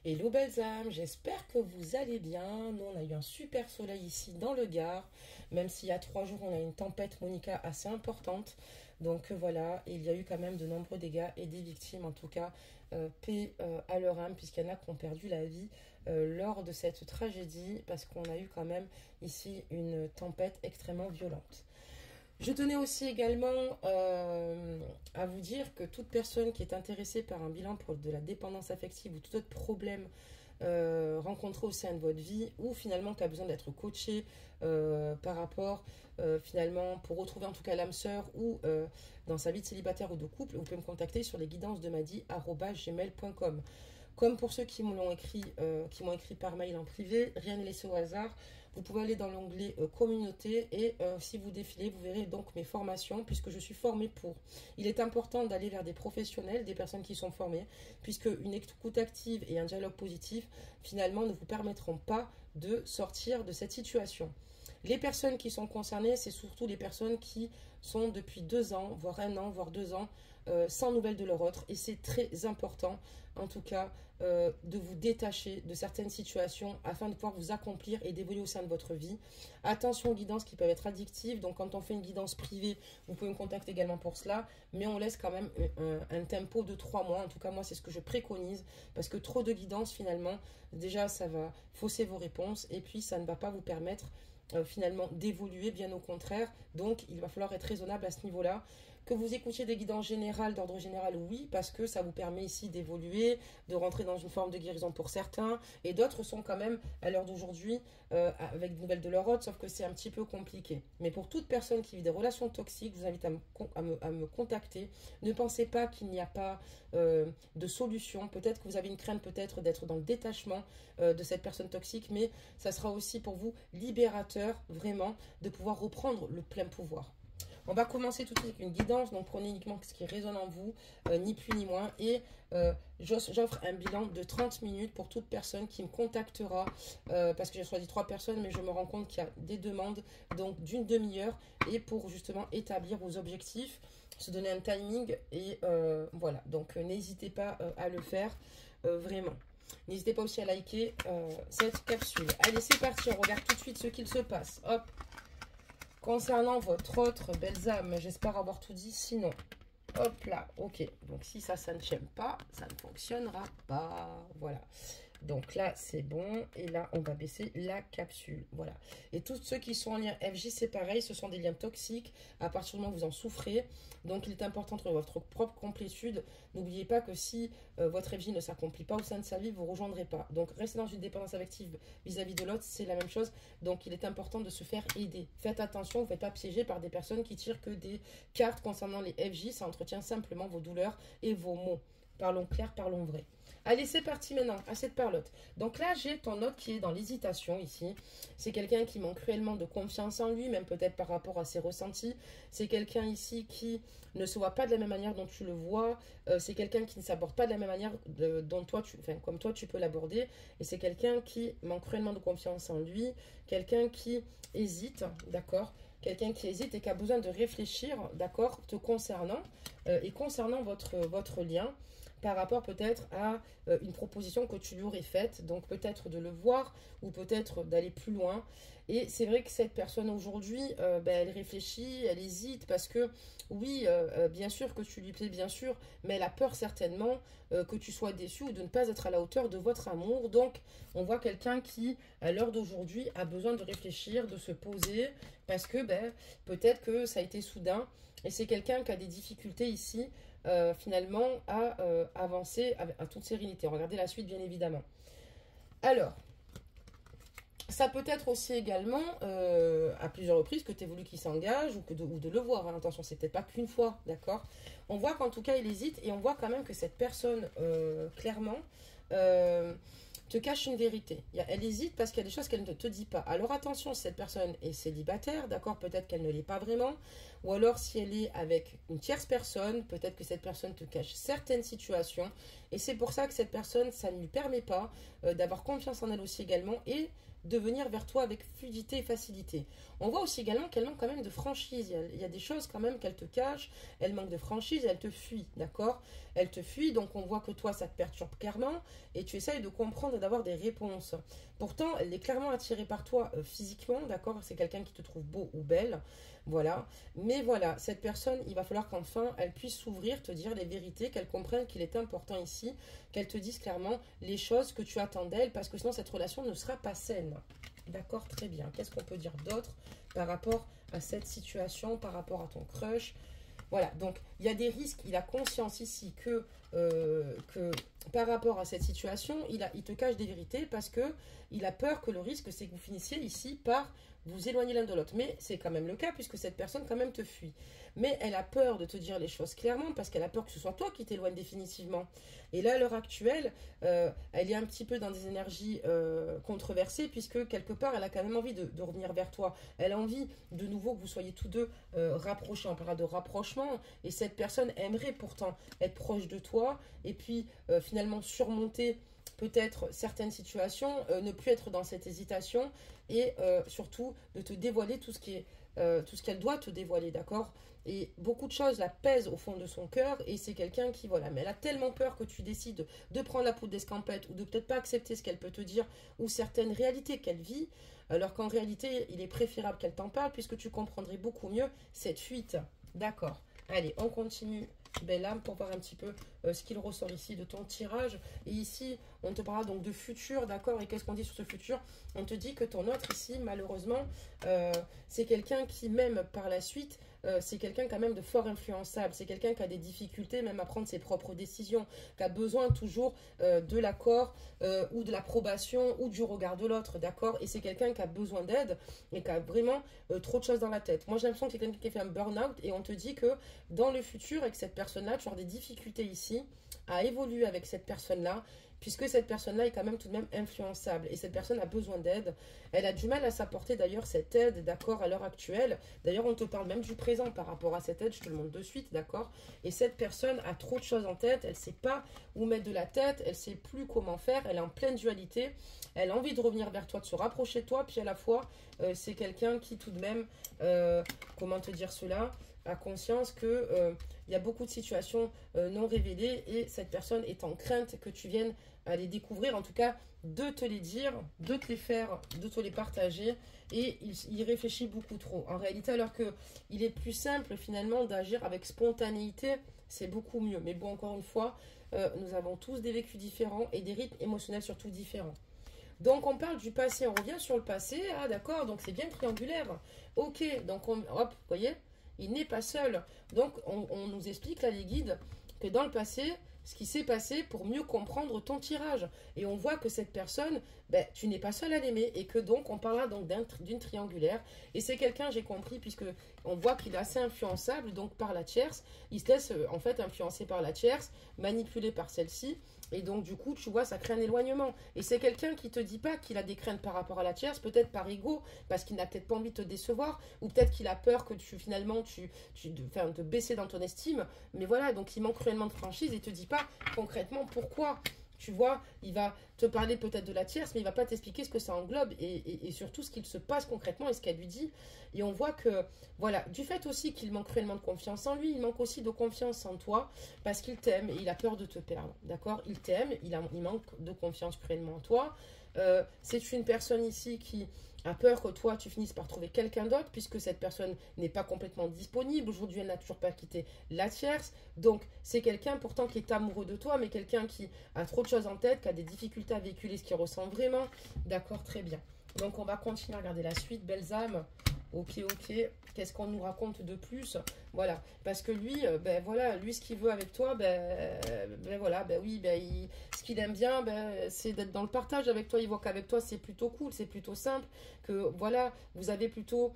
Hello belles âmes, j'espère que vous allez bien. Nous, on a eu un super soleil ici dans le Gard, même s'il y a 3 jours, on a eu une tempête, Monica, assez importante. Donc voilà, il y a eu quand même de nombreux dégâts et des victimes, en tout cas, paix à leur âme, puisqu'il y en a qui ont perdu la vie lors de cette tragédie, parce qu'on a eu quand même ici une tempête extrêmement violente. Je tenais aussi également à vous dire que toute personne qui est intéressée par un bilan pour de la dépendance affective ou tout autre problème rencontré au sein de votre vie ou finalement qui a besoin d'être coaché par rapport finalement pour retrouver en tout cas l'âme sœur ou dans sa vie de célibataire ou de couple, vous pouvez me contacter sur lesguidancesdemadi@gmail.com. Comme pour ceux qui m'ont écrit par mail en privé, rien n'est laissé au hasard. Vous pouvez aller dans l'onglet communauté et si vous défilez, vous verrez donc mes formations puisque je suis formée pour. Il est important d'aller vers des professionnels, des personnes qui sont formées, puisque une écoute active et un dialogue positif finalement ne vous permettront pas de sortir de cette situation. Les personnes qui sont concernées, c'est surtout les personnes qui sont depuis 2 ans, voire 1 an, voire 2 ans, sans nouvelles de leur autre. Et c'est très important, en tout cas, de vous détacher de certaines situations afin de pouvoir vous accomplir et d'évoluer au sein de votre vie. Attention aux guidances qui peuvent être addictives. Donc, quand on fait une guidance privée, vous pouvez me contacter également pour cela. Mais on laisse quand même un tempo de 3 mois. En tout cas, moi, c'est ce que je préconise. Parce que trop de guidance, finalement, déjà, ça va fausser vos réponses. Et puis, ça ne va pas vous permettre finalement d'évoluer, bien au contraire. Donc il va falloir être raisonnable à ce niveau-là. Que vous écoutiez des guidances générales, d'ordre général, oui, parce que ça vous permet ici d'évoluer, de rentrer dans une forme de guérison pour certains, et d'autres sont quand même, à l'heure d'aujourd'hui, avec des nouvelles de leur hôte, sauf que c'est un petit peu compliqué. Mais pour toute personne qui vit des relations toxiques, je vous invite à me contacter. Ne pensez pas qu'il n'y a pas de solution. Peut-être que vous avez une crainte peut-être d'être dans le détachement de cette personne toxique, mais ça sera aussi pour vous libérateur, vraiment, de pouvoir reprendre le plein pouvoir. On va commencer tout de suite avec une guidance, donc prenez uniquement ce qui résonne en vous, ni plus ni moins. Et j'offre un bilan de 30 minutes pour toute personne qui me contactera, parce que j'ai choisi 3 personnes, mais je me rends compte qu'il y a des demandes, donc d'une demi-heure, et pour justement établir vos objectifs, se donner un timing, et voilà. Donc n'hésitez pas à le faire, vraiment. N'hésitez pas aussi à liker cette capsule. Allez, c'est parti, on regarde tout de suite ce qu'il se passe. Hop. Concernant votre autre belles âmes, j'espère avoir tout dit, sinon, hop là, ok. Donc si ça ne tient pas, ça ne fonctionnera pas, voilà. Donc là, c'est bon. Et là, on va baisser la capsule. Voilà. Et tous ceux qui sont en lien FJ, c'est pareil. Ce sont des liens toxiques. À partir du moment où vous en souffrez. Donc, il est important de trouver votre propre complétude. N'oubliez pas que si votre FJ ne s'accomplit pas au sein de sa vie, vous ne rejoindrez pas. Donc, rester dans une dépendance affective vis-à-vis de l'autre, c'est la même chose. Donc, il est important de se faire aider. Faites attention, vous ne faites pas piéger par des personnes qui tirent que des cartes concernant les FJ. Ça entretient simplement vos douleurs et vos maux. Parlons clair, parlons vrai. Allez, c'est parti maintenant, assez de parlotte. Donc là, j'ai ton hôte qui est dans l'hésitation ici. C'est quelqu'un qui manque cruellement de confiance en lui, même peut-être par rapport à ses ressentis. C'est quelqu'un ici qui ne se voit pas de la même manière dont tu le vois. C'est quelqu'un qui ne s'aborde pas de la même manière dont toi, comme toi, tu peux l'aborder. Et c'est quelqu'un qui manque cruellement de confiance en lui. Quelqu'un qui hésite, d'accord ? Quelqu'un qui hésite et qui a besoin de réfléchir, d'accord, te concernant et concernant votre lien par rapport peut-être à une proposition que tu lui aurais faite. Donc peut-être de le voir ou peut-être d'aller plus loin. Et c'est vrai que cette personne aujourd'hui, elle réfléchit, elle hésite parce que oui, bien sûr que tu lui plais, bien sûr, mais elle a peur certainement que tu sois déçu ou de ne pas être à la hauteur de votre amour. Donc on voit quelqu'un qui, à l'heure d'aujourd'hui, a besoin de réfléchir, de se poser parce que peut-être que ça a été soudain. Et c'est quelqu'un qui a des difficultés ici, finalement, à avancer à toute sérénité. Regardez la suite, bien évidemment. Alors, ça peut être aussi également, à plusieurs reprises, que tu aies voulu qu'il s'engage ou de le voir. Hein. Attention, c'est peut-être pas qu'une fois, d'accord? On voit qu'en tout cas, il hésite et on voit quand même que cette personne, clairement, te cache une vérité. Elle hésite parce qu'il y a des choses qu'elle ne te dit pas. Alors attention, si cette personne est célibataire, d'accord, peut-être qu'elle ne l'est pas vraiment, ou alors si elle est avec une tierce personne, peut-être que cette personne te cache certaines situations, et c'est pour ça que cette personne, ça ne lui permet pas d'avoir confiance en elle aussi également, et de venir vers toi avec fluidité et facilité. On voit aussi également qu'elle manque quand même de franchise. Il y a des choses quand même qu'elle te cache, elle manque de franchise, elle te fuit, d'accord? Elle te fuit, donc on voit que toi, ça te perturbe clairement et tu essayes de comprendre et d'avoir des réponses. Pourtant, elle est clairement attirée par toi physiquement, d'accord? C'est quelqu'un qui te trouve beau ou belle, voilà. Mais voilà, cette personne, il va falloir qu'enfin, elle puisse s'ouvrir, te dire les vérités, qu'elle comprenne qu'il est important ici, qu'elle te dise clairement les choses que tu attends d'elle, parce que sinon, cette relation ne sera pas saine. D'accord, très bien. Qu'est-ce qu'on peut dire d'autre par rapport à cette situation, par rapport à ton crush? Voilà, donc il y a des risques, il a conscience ici que par rapport à cette situation, il te cache des vérités parce que il a peur que le risque, c'est que vous finissiez ici par vous éloigner l'un de l'autre. Mais c'est quand même le cas puisque cette personne quand même te fuit. Mais elle a peur de te dire les choses clairement parce qu'elle a peur que ce soit toi qui t'éloigne définitivement. Et là, à l'heure actuelle, elle est un petit peu dans des énergies controversées puisque quelque part, elle a quand même envie de revenir vers toi. Elle a envie de nouveau que vous soyez tous deux rapprochés. On parlera de rapprochement et cette personne aimerait pourtant être proche de toi et puis finalement surmonter peut-être certaines situations, ne plus être dans cette hésitation et surtout de te dévoiler tout ce qu'elle doit te dévoiler, d'accord? Et beaucoup de choses la pèsent au fond de son cœur et c'est quelqu'un qui, voilà, mais elle a tellement peur que tu décides de prendre la poudre d'escampette ou de peut-être pas accepter ce qu'elle peut te dire ou certaines réalités qu'elle vit, alors qu'en réalité, il est préférable qu'elle t'en parle puisque tu comprendrais beaucoup mieux cette fuite, d'accord? Allez, on continue, belle âme, pour voir un petit peu ce qu'il ressort ici de ton tirage. Et ici, on te parlera donc de futur, d'accord? Et qu'est-ce qu'on dit sur ce futur? On te dit que ton autre ici, malheureusement, c'est quelqu'un qui, même par la suite, c'est quelqu'un quand même de fort influençable. C'est quelqu'un qui a des difficultés même à prendre ses propres décisions, qui a besoin toujours de l'accord ou de l'approbation ou du regard de l'autre, d'accord? Et c'est quelqu'un qui a besoin d'aide et qui a vraiment trop de choses dans la tête. Moi, j'ai l'impression que c'est quelqu'un qui a fait un burn-out et on te dit que dans le futur, avec cette personne-là, tu auras des difficultés ici à évoluer avec cette personne-là, puisque cette personne-là est quand même tout de même influençable et cette personne a besoin d'aide. Elle a du mal à s'apporter d'ailleurs cette aide, d'accord, à l'heure actuelle. D'ailleurs, on te parle même du présent par rapport à cette aide, je te le montre de suite, d'accord. Et cette personne a trop de choses en tête, elle ne sait pas où mettre de la tête, elle ne sait plus comment faire, elle est en pleine dualité, elle a envie de revenir vers toi, de se rapprocher de toi, puis à la fois, c'est quelqu'un qui tout de même, comment te dire cela, a conscience que il y a beaucoup de situations non révélées et cette personne est en crainte que tu viennes à les découvrir, en tout cas de te les dire, de te les faire, de te les partager et il réfléchit beaucoup trop. En réalité, alors que il est plus simple finalement d'agir avec spontanéité, c'est beaucoup mieux. Mais bon, encore une fois, nous avons tous des vécus différents et des rythmes émotionnels surtout différents. Donc, on parle du passé, on revient sur le passé. Ah, d'accord, donc c'est bien triangulaire. Ok, donc, hop, vous voyez, il n'est pas seul. Donc, on nous explique, là, les guides, que dans le passé, ce qui s'est passé pour mieux comprendre ton tirage. Et on voit que cette personne, ben, tu n'es pas seul à l'aimer. Et que donc, on parlera donc d'une triangulaire. Et c'est quelqu'un, j'ai compris, puisque on voit qu'il est assez influençable, donc par la tierce. Il se laisse en fait influencer par la tierce, manipulé par celle-ci. Et donc, du coup, tu vois, ça crée un éloignement. Et c'est quelqu'un qui te dit pas qu'il a des craintes par rapport à la tierce, peut-être par ego, parce qu'il n'a peut-être pas envie de te décevoir, ou peut-être qu'il a peur que finalement, te baisser dans ton estime. Mais voilà, donc il manque cruellement de franchise et te dit pas concrètement pourquoi. Tu vois, il va te parler peut-être de la tierce, mais il va pas t'expliquer ce que ça englobe et surtout ce qu'il se passe concrètement et ce qu'elle lui dit. Et on voit que, voilà, du fait aussi qu'il manque réellement de confiance en lui, il manque aussi de confiance en toi parce qu'il t'aime et il a peur de te perdre. D'accord? Il t'aime, il manque de confiance cruellement en toi. C'est une personne ici qui a peur que toi tu finisses par trouver quelqu'un d'autre puisque cette personne n'est pas complètement disponible. Aujourd'hui, elle n'a toujours pas quitté la tierce. Donc, c'est quelqu'un pourtant qui est amoureux de toi, mais quelqu'un qui a trop de choses en tête, qui a des difficultés à véhiculer ce qu'il ressent vraiment. D'accord, très bien. Donc, on va continuer à regarder la suite. Belles âmes. Ok, ok. Qu'est-ce qu'on nous raconte de plus? Voilà. Parce que lui, ben voilà, lui, ce qu'il veut avec toi, voilà, oui, ce qu'il aime bien, c'est d'être dans le partage avec toi. Il voit qu'avec toi, c'est plutôt cool, c'est plutôt simple. Que voilà, vous êtes plutôt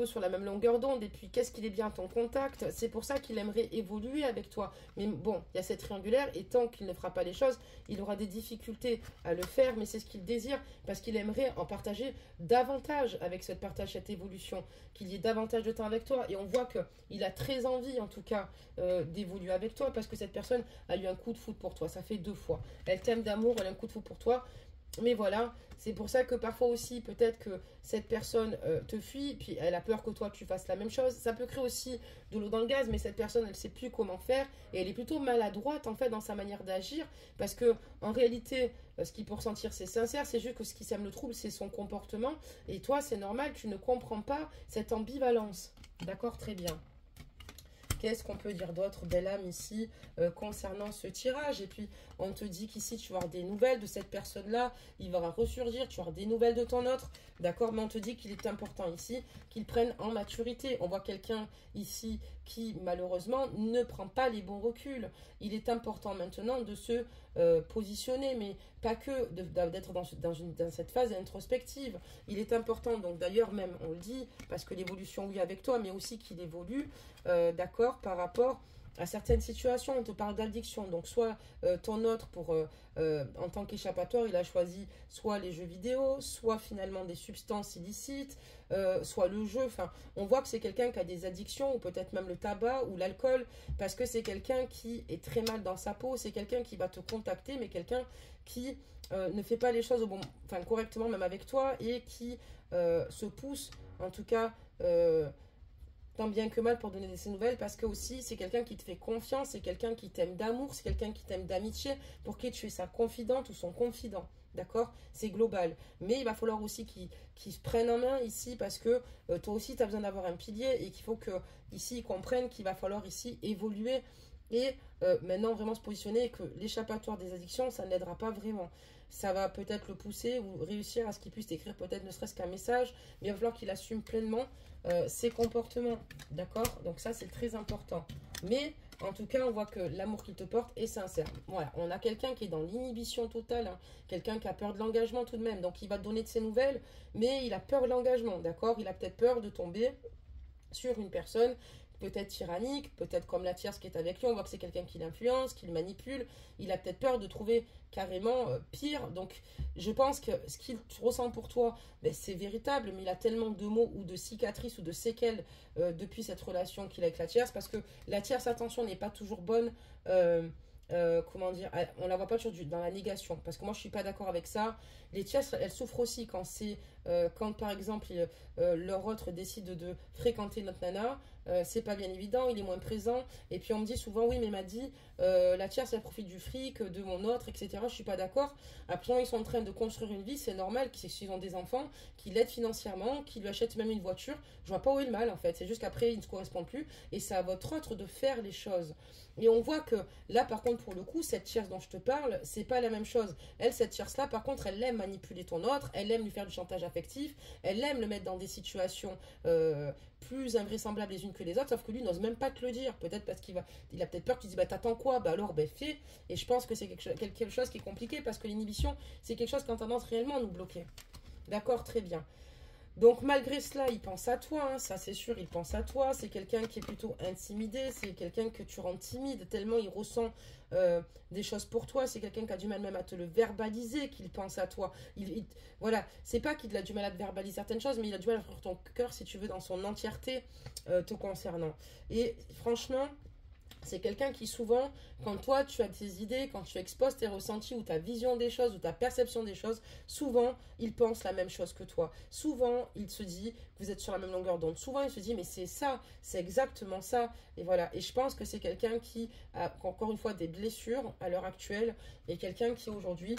sur la même longueur d'onde. Et puis, qu'est-ce qu'il est bien à ton contact? C'est pour ça qu'il aimerait évoluer avec toi. Mais bon, il y a cette triangulaire. Et tant qu'il ne fera pas les choses, il aura des difficultés à le faire. Mais c'est ce qu'il désire parce qu'il aimerait en partager davantage avec cette évolution, qu'il y ait davantage de temps avec toi. Et on voit qu'il a très envie, en tout cas, d'évoluer avec toi parce que cette personne a eu un coup de foudre pour toi. Ça fait 2 fois. Elle t'aime d'amour, elle a un coup de foudre pour toi. Mais voilà, c'est pour ça que parfois aussi, peut-être que cette personne te fuit, puis elle a peur que toi tu fasses la même chose. Ça peut créer aussi de l'eau dans le gaz, mais cette personne, elle ne sait plus comment faire. Et elle est plutôt maladroite, en fait, dans sa manière d'agir. Parce que, en réalité, ce qu'il peut ressentir, c'est sincère. C'est juste que ce qui sème le trouble, c'est son comportement. Et toi, c'est normal, tu ne comprends pas cette ambivalence. D'accord, très bien. Qu'est-ce qu'on peut dire d'autre, belle âme, ici, concernant ce tirage? Et puis, on te dit qu'ici, tu vas avoir des nouvelles de cette personne-là. Il va ressurgir, tu vas avoir des nouvelles de ton autre. D'accord? Mais on te dit qu'il est important ici qu'il prenne en maturité. On voit quelqu'un ici qui, malheureusement, ne prend pas les bons reculs. Il est important maintenant de se positionner, mais pas que d'être dans cette phase introspective. Il est important, donc d'ailleurs, même, on le dit, parce que l'évolution, oui, avec toi, mais aussi qu'il évolue, d'accord, par rapport à certaines situations. On te parle d'addiction, donc soit ton autre en tant qu'échappatoire, il a choisi soit les jeux vidéo, soit finalement des substances illicites, soit le jeu. Enfin, on voit que c'est quelqu'un qui a des addictions, ou peut-être même le tabac ou l'alcool, parce que c'est quelqu'un qui est très mal dans sa peau, c'est quelqu'un qui va te contacter, mais quelqu'un qui ne fait pas les choses correctement même avec toi, et qui se pousse, en tout cas, tant bien que mal, pour donner des nouvelles, parce que aussi c'est quelqu'un qui te fait confiance, c'est quelqu'un qui t'aime d'amour, c'est quelqu'un qui t'aime d'amitié, pour qui tu es sa confidente ou son confident. D'accord? C'est global. Mais il va falloir aussi qu'il se prenne en main ici, parce que toi aussi tu as besoin d'avoir un pilier, et qu'il faut que ici ils comprennent qu'il va falloir ici évoluer, et maintenant vraiment se positionner, et que l'échappatoire des addictions, ça ne l'aidera pas vraiment. Ça va peut-être le pousser, ou réussir à ce qu'il puisse écrire peut-être ne serait-ce qu'un message, mais il va falloir qu'il assume pleinement ses comportements. D'accord? Donc ça, c'est très important. Mais en tout cas, on voit que l'amour qu'il te porte est sincère. Voilà, on a quelqu'un qui est dans l'inhibition totale, hein, quelqu'un qui a peur de l'engagement tout de même. Donc il va te donner de ses nouvelles, mais il a peur de l'engagement. D'accord? Il a peut-être peur de tomber sur une personne peut-être tyrannique, peut-être comme la tierce qui est avec lui, on voit que c'est quelqu'un qui l'influence, qui le manipule, il a peut-être peur de trouver carrément pire. Donc je pense que ce qu'il ressent pour toi, ben, c'est véritable, mais il a tellement de maux ou de cicatrices ou de séquelles depuis cette relation qu'il a avec la tierce, parce que la tierce, attention, n'est pas toujours bonne, comment dire, on la voit pas toujours dans la négation, parce que moi je suis pas d'accord avec ça. Les tierces, elles souffrent aussi quand c'est quand par exemple leur autre décide de fréquenter notre nana, c'est pas bien évident, il est moins présent, et puis on me dit souvent oui mais m'a dit la tierce elle profite du fric de mon autre, etc. Je suis pas d'accord. Après ils sont en train de construire une vie, c'est normal qu'ils ont des enfants, qu'ils l'aident financièrement, qu'ils lui achètent même une voiture, je vois pas où est le mal en fait, c'est juste qu'après ils ne se correspondent plus, et c'est à votre autre de faire les choses. Et on voit que là par contre pour le coup, cette tierce dont je te parle, c'est pas la même chose. Elle, cette tierce là par contre, elle aime manipuler ton autre, elle aime lui faire du chantage affectif, elle aime le mettre dans des situations plus invraisemblables les unes que les autres, sauf que lui n'ose même pas te le dire, peut-être parce qu'il a peut-être peur que tu dis bah t'attends quoi, bah alors fais. Et je pense que c'est quelque chose qui est compliqué, parce que l'inhibition c'est quelque chose qui a tendance réellement à nous bloquer. D'accord, très bien. Donc malgré cela, il pense à toi, hein, ça c'est sûr, il pense à toi. C'est quelqu'un qui est plutôt intimidé, c'est quelqu'un que tu rends timide, tellement il ressent des choses pour toi. C'est quelqu'un qui a du mal même à te le verbaliser, qu'il pense à toi. Voilà, c'est pas qu'il a du mal à te verbaliser certaines choses, mais il a du mal à ouvrir ton cœur, si tu veux, dans son entièreté te concernant. Et franchement, c'est quelqu'un qui souvent, quand toi tu as tes idées, quand tu exposes tes ressentis ou ta vision des choses ou ta perception des choses, souvent il pense la même chose que toi. Souvent il se dit que vous êtes sur la même longueur d'onde. Souvent il se dit mais c'est ça, c'est exactement ça. Et voilà. Et je pense que c'est quelqu'un qui a encore une fois des blessures à l'heure actuelle, et quelqu'un qui aujourd'hui,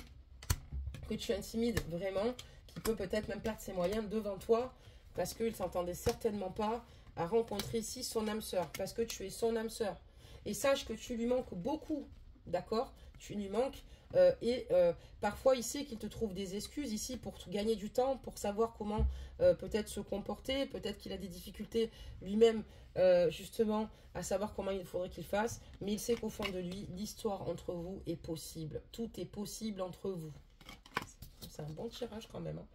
que tu intimides vraiment, qui peut peut-être même perdre ses moyens devant toi, parce qu'il ne s'entendait certainement pas à rencontrer ici son âme sœur, parce que tu es son âme sœur. Et sache que tu lui manques beaucoup, d'accord? Tu lui manques. Parfois, il sait qu'il te trouve des excuses ici pour gagner du temps, pour savoir comment peut-être se comporter. Peut-être qu'il a des difficultés lui-même, justement, à savoir comment il faudrait qu'il fasse. Mais il sait qu'au fond de lui, l'histoire entre vous est possible. Tout est possible entre vous. C'est un bon tirage quand même, hein.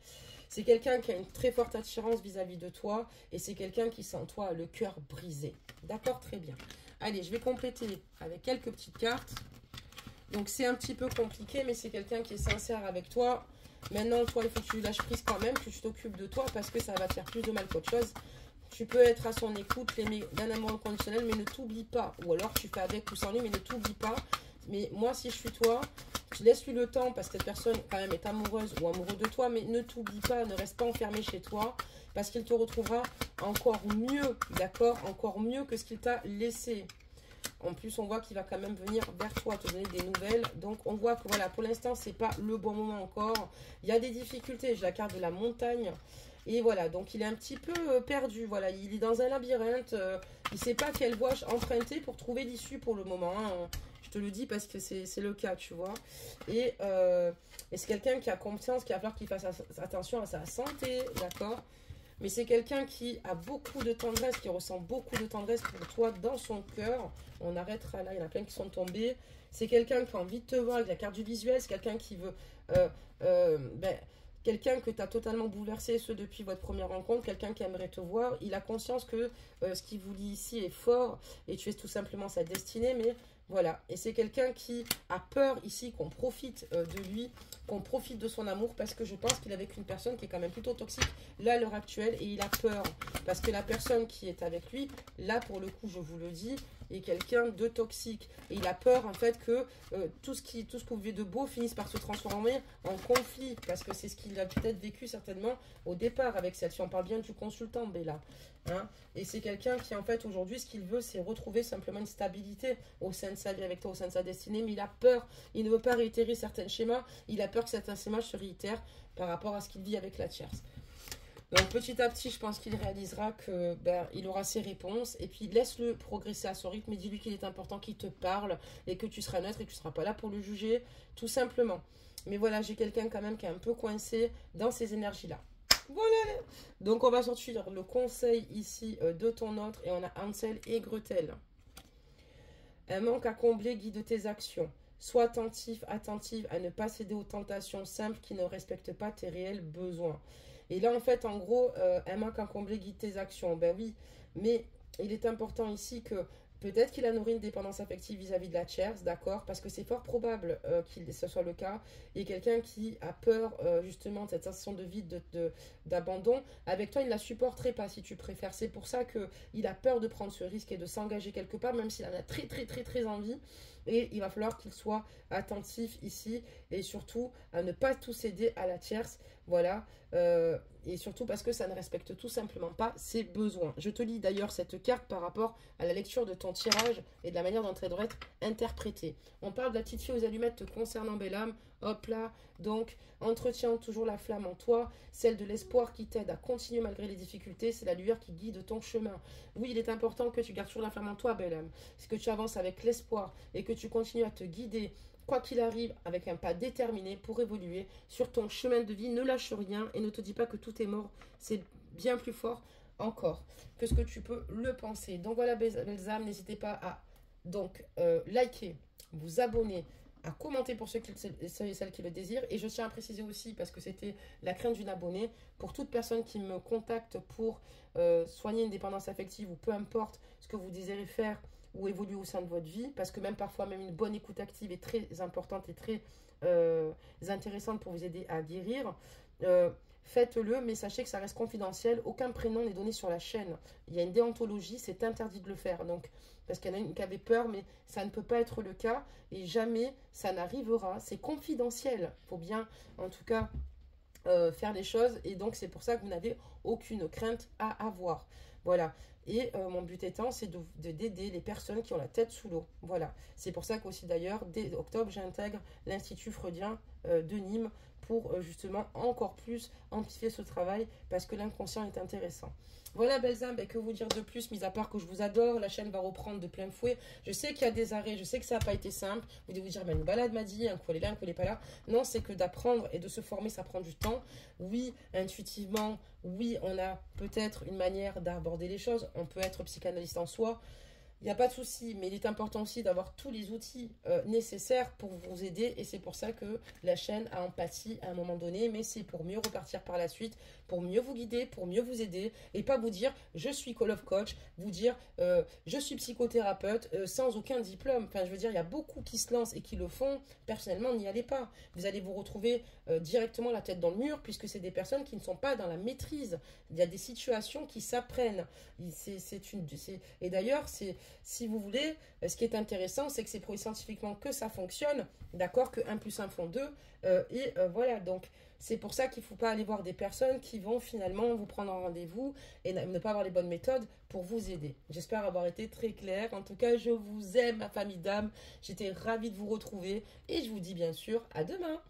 C'est quelqu'un qui a une très forte attirance vis-à-vis de toi, et c'est quelqu'un qui sent toi le cœur brisé. D'accord, très bien. Allez, je vais compléter avec quelques petites cartes. Donc, c'est un petit peu compliqué, mais c'est quelqu'un qui est sincère avec toi. Maintenant, toi, il faut que tu lâches prise quand même, que tu t'occupes de toi, parce que ça va te faire plus de mal qu'autre chose. Tu peux être à son écoute, l'aimer d'un amour inconditionnel, mais ne t'oublie pas. Ou alors, tu fais avec ou sans lui, mais ne t'oublie pas. Mais moi, si je suis toi, Tu laisses lui le temps parce que cette personne quand même est amoureuse ou amoureux de toi, mais ne t'oublie pas, ne reste pas enfermé chez toi parce qu'il te retrouvera encore mieux, d'accord? Encore mieux que ce qu'il t'a laissé. En plus, on voit qu'il va quand même venir vers toi, te donner des nouvelles. Donc, on voit que voilà, pour l'instant, c'est pas le bon moment encore. Il y a des difficultés. J'ai la carte de la montagne. Et voilà, donc il est un petit peu perdu. Voilà, il est dans un labyrinthe. Il ne sait pas quelle voie emprunter pour trouver l'issue pour le moment. Hein. Je te le dis parce que c'est le cas, tu vois. Et c'est quelqu'un qui a conscience qu'il va falloir qu'il fasse attention à sa santé, d'accord? Mais c'est quelqu'un qui a beaucoup de tendresse, qui ressent beaucoup de tendresse pour toi dans son cœur. On arrêtera là, il y en a plein qui sont tombés. C'est quelqu'un qui a envie de te voir avec la carte du visuel. C'est quelqu'un qui veut... quelqu'un que tu as totalement bouleversé, ce depuis votre première rencontre. Quelqu'un qui aimerait te voir. Il a conscience que ce qu'il vous lie ici est fort. Et tu es tout simplement sa destinée. Mais voilà. Et c'est quelqu'un qui a peur ici qu'on profite de lui, qu'on profite de son amour, parce que je pense qu'il est avec une personne qui est quand même plutôt toxique là à l'heure actuelle, et il a peur parce que la personne qui est avec lui, là pour le coup je vous le dis, est quelqu'un de toxique, et il a peur en fait que tout ce que vous vivez de beau finisse par se transformer en conflit, parce que c'est ce qu'il a peut-être vécu certainement au départ avec celle-ci. On parle bien du consultant Bella, hein, et c'est quelqu'un qui en fait aujourd'hui ce qu'il veut c'est retrouver simplement une stabilité au sein de sa vie avec toi, au sein de sa destinée, mais il a peur, il ne veut pas réitérer certains schémas, il a peur que certains schémas se réitèrent par rapport à ce qu'il vit avec la tierce. Donc petit à petit, je pense qu'il réalisera que il aura ses réponses. Et puis laisse-le progresser à son rythme et dis-lui qu'il est important qu'il te parle et que tu seras neutre et que tu ne seras pas là pour le juger, tout simplement. Mais voilà, j'ai quelqu'un quand même qui est un peu coincé dans ces énergies-là. Voilà. Donc on va sortir le conseil ici de ton autre et on a Hansel et Gretel. Un manque à combler guide tes actions. Sois attentif, attentive à ne pas céder aux tentations simples qui ne respectent pas tes réels besoins. Et là, en fait, en gros, un manque à combler guide tes actions. Ben oui, mais il est important ici que peut-être qu'il a nourri une dépendance affective vis-à-vis de la tierce, d'accord? Parce que c'est fort probable que ce soit le cas. Et quelqu'un qui a peur, justement, de cette sensation de vide, d'abandon, avec toi, il ne la supporterait pas, si tu préfères. C'est pour ça qu'il a peur de prendre ce risque et de s'engager quelque part, même s'il en a très, très, très, très envie. Et il va falloir qu'il soit attentif ici et surtout à ne pas tout céder à la tierce. Voilà. Et surtout parce que ça ne respecte tout simplement pas ses besoins. Je te lis d'ailleurs cette carte par rapport à la lecture de ton tirage et de la manière dont elle devrait être interprétée. On parle de la petite fille aux allumettes te concernant, belle âme. Hop là. Donc, entretiens toujours la flamme en toi, celle de l'espoir qui t'aide à continuer malgré les difficultés. C'est la lueur qui guide ton chemin. Oui, il est important que tu gardes toujours la flamme en toi, belle âme. C'est que tu avances avec l'espoir et que tu continues à te guider, quoi qu'il arrive, avec un pas déterminé pour évoluer sur ton chemin de vie. Ne lâche rien et ne te dis pas que tout est mort. C'est bien plus fort encore que ce que tu peux le penser. Donc voilà, belles âmes, n'hésitez pas à liker, vous abonner, à commenter pour ceux et celles qui le désirent. Et je tiens à préciser aussi, parce que c'était la crainte d'une abonnée, pour toute personne qui me contacte pour soigner une dépendance affective ou peu importe ce que vous désirez faire ou évoluer au sein de votre vie, parce que même parfois même une bonne écoute active est très importante et très intéressante pour vous aider à guérir. Faites-le, mais sachez que ça reste confidentiel. Aucun prénom n'est donné sur la chaîne. Il y a une déontologie, c'est interdit de le faire. Donc, parce qu'il y en a une qui avait peur, mais ça ne peut pas être le cas. Et jamais ça n'arrivera. C'est confidentiel. Il faut bien, en tout cas, faire les choses. Et donc, c'est pour ça que vous n'avez aucune crainte à avoir. Voilà. Et mon but étant, c'est d'aider les personnes qui ont la tête sous l'eau. Voilà. C'est pour ça qu'aussi d'ailleurs, dès octobre, j'intègre l'Institut freudien de Nîmes pour justement encore plus amplifier ce travail parce que l'inconscient est intéressant. Voilà, belles âmes, que vous dire de plus, mis à part que je vous adore, la chaîne va reprendre de plein fouet. Je sais qu'il y a des arrêts, je sais que ça n'a pas été simple. Vous devez vous dire, mais une balade m'a dit, un coup elle est là, un coup elle n'est pas là. Non, c'est que d'apprendre et de se former, ça prend du temps. Oui, intuitivement, oui, on a peut-être une manière d'aborder les choses. On peut être psychanalyste en soi. Il n'y a pas de souci, mais il est important aussi d'avoir tous les outils nécessaires pour vous aider. Et c'est pour ça que la chaîne a empathie à un moment donné, mais c'est pour mieux repartir par la suite, pour mieux vous guider, pour mieux vous aider. Et pas vous dire, je suis Call of Coach, vous dire, je suis psychothérapeute sans aucun diplôme. Enfin, je veux dire, il y a beaucoup qui se lancent et qui le font. Personnellement, n'y allez pas. Vous allez vous retrouver directement la tête dans le mur, puisque c'est des personnes qui ne sont pas dans la maîtrise. Il y a des situations qui s'apprennent. Et d'ailleurs, c'est si vous voulez, ce qui est intéressant, c'est que c'est prouvé scientifiquement que ça fonctionne, d'accord, que 1 plus 1 font 2, voilà, donc c'est pour ça qu'il ne faut pas aller voir des personnes qui vont finalement vous prendre un rendez-vous et ne pas avoir les bonnes méthodes pour vous aider. J'espère avoir été très claire. En tout cas, je vous aime, ma famille d'âme. J'étais ravie de vous retrouver et je vous dis bien sûr à demain.